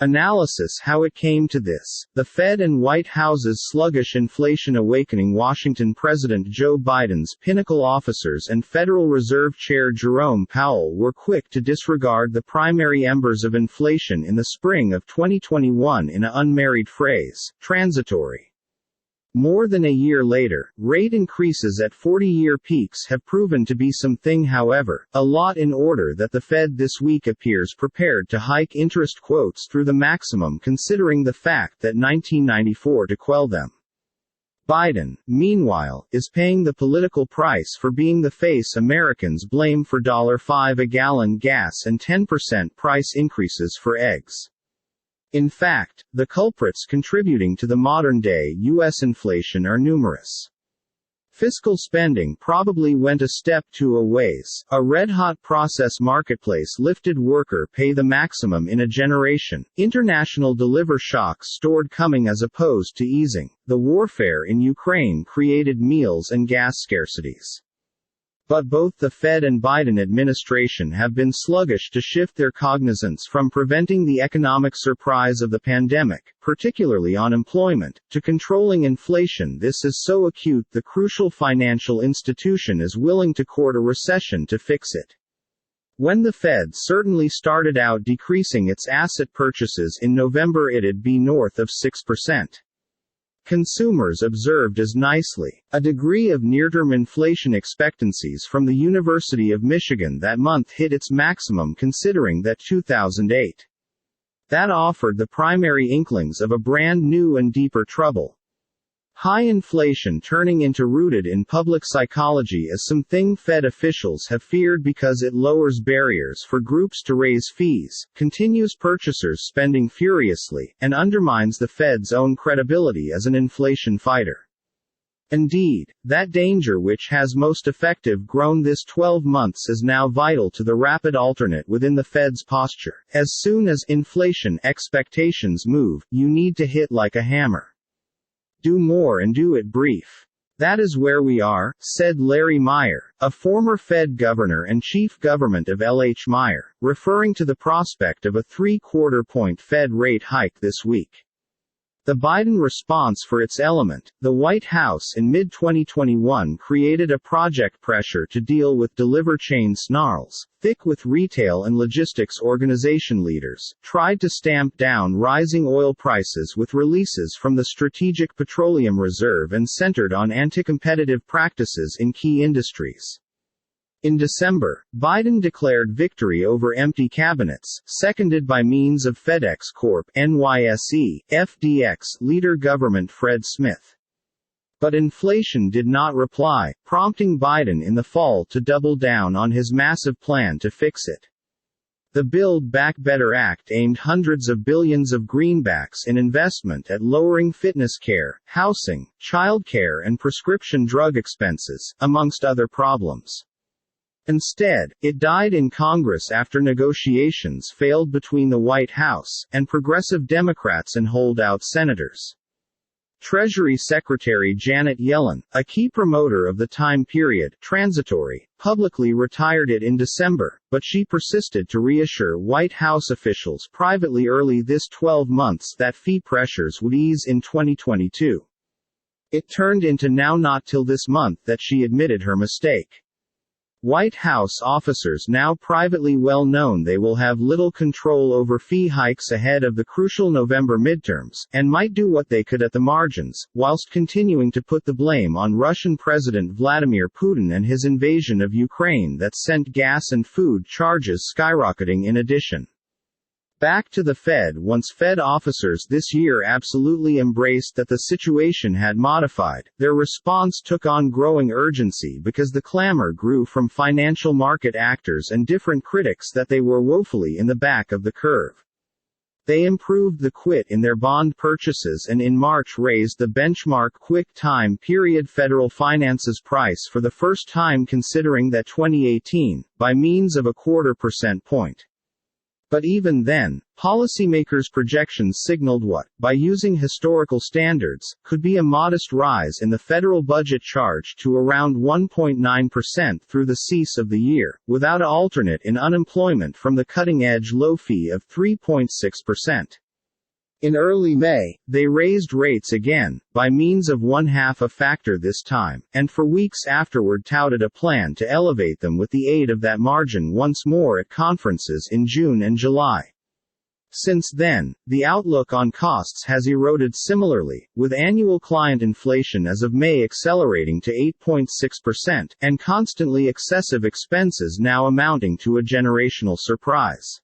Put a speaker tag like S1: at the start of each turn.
S1: Analysis: how it came to this. The Fed and White House's sluggish inflation awakening. Washington President Joe Biden's pinnacle officers and Federal Reserve Chair Jerome Powell were quick to disregard the primary embers of inflation in the spring of 2021 in an unmarried phrase, transitory. More than a year later, rate increases at 40-year peaks have proven to be something. However, a lot in order that the Fed this week appears prepared to hike interest quotes through the maximum, considering the fact that 1994 to quell them. Biden, meanwhile, is paying the political price for being the face Americans blame for $5 a gallon gas and 10% price increases for eggs. In fact, the culprits contributing to the modern-day U.S. inflation are numerous. Fiscal spending probably went a step too a ways. A red-hot process marketplace lifted worker pay the maximum in a generation. International deliver shocks stored coming as opposed to easing. The warfare in Ukraine created meals and gas scarcities. But both the Fed and Biden administration have been sluggish to shift their cognizance from preventing the economic surprise of the pandemic, particularly unemployment, to controlling inflation. This is so acute the crucial financial institution is willing to court a recession to fix it. When the Fed certainly started out decreasing its asset purchases in November, it'd be north of 6%. Consumers observed as nicely. A degree of near-term inflation expectancies from the University of Michigan that month hit its maximum, considering that 2008. That offered the primary inklings of a brand new and deeper trouble. High inflation turning into rooted in public psychology as something Fed officials have feared because it lowers barriers for groups to raise fees, continues purchasers spending furiously, and undermines the Fed's own credibility as an inflation fighter. Indeed, that danger which has most effective grown this 12 months is now vital to the rapid alternate within the Fed's posture. As soon as inflation expectations move, you need to hit like a hammer. Do more and do it brief. That is where we are, said Larry Meyer, a former Fed governor and chief government of L.H. Meyer, referring to the prospect of a 3/4-point Fed rate hike this week. The Biden response for its element, the White House in mid-2021 created a project pressure to deal with deliver chain snarls, thick with retail and logistics organization leaders, tried to stamp down rising oil prices with releases from the Strategic Petroleum Reserve and centered on anti-competitive practices in key industries. In December, Biden declared victory over empty cabinets, seconded by means of FedEx Corp. NYSE, FDX leader government Fred Smith. But inflation did not reply, prompting Biden in the fall to double down on his massive plan to fix it. The Build Back Better Act aimed hundreds of billions of greenbacks in investment at lowering fitness care, housing, childcare and prescription drug expenses, amongst other problems. Instead, it died in Congress after negotiations failed between the White House and progressive Democrats and holdout senators. Treasury Secretary Janet Yellen, a key promoter of the time period, transitory, publicly retired it in December, but she persisted to reassure White House officials privately early this 12 months that fee pressures would ease in 2022. It turned into now not till this month that she admitted her mistake. White House officers now privately well known they will have little control over fee hikes ahead of the crucial November midterms, and might do what they could at the margins, whilst continuing to put the blame on Russian President Vladimir Putin and his invasion of Ukraine that sent gas and food charges skyrocketing in addition. Back to the Fed. Once Fed officers this year absolutely embraced that the situation had modified, their response took on growing urgency because the clamor grew from financial market actors and different critics that they were woefully in the back of the curve. They improved the quit in their bond purchases and in March raised the benchmark quick time period federal finances price for the first time considering that 2018, by means of a 0.25 percentage point. But even then, policymakers' projections signaled what, by using historical standards, could be a modest rise in the federal budget charge to around 1.9% through the cease of the year, without an alternate in unemployment from the cutting-edge low fee of 3.6%. In early May, they raised rates again, by means of 1/2 a factor this time, and for weeks afterward touted a plan to elevate them with the aid of that margin once more at conferences in June and July. Since then, the outlook on costs has eroded similarly, with annual client inflation as of May accelerating to 8.6%, and constantly excessive expenses now amounting to a generational surprise.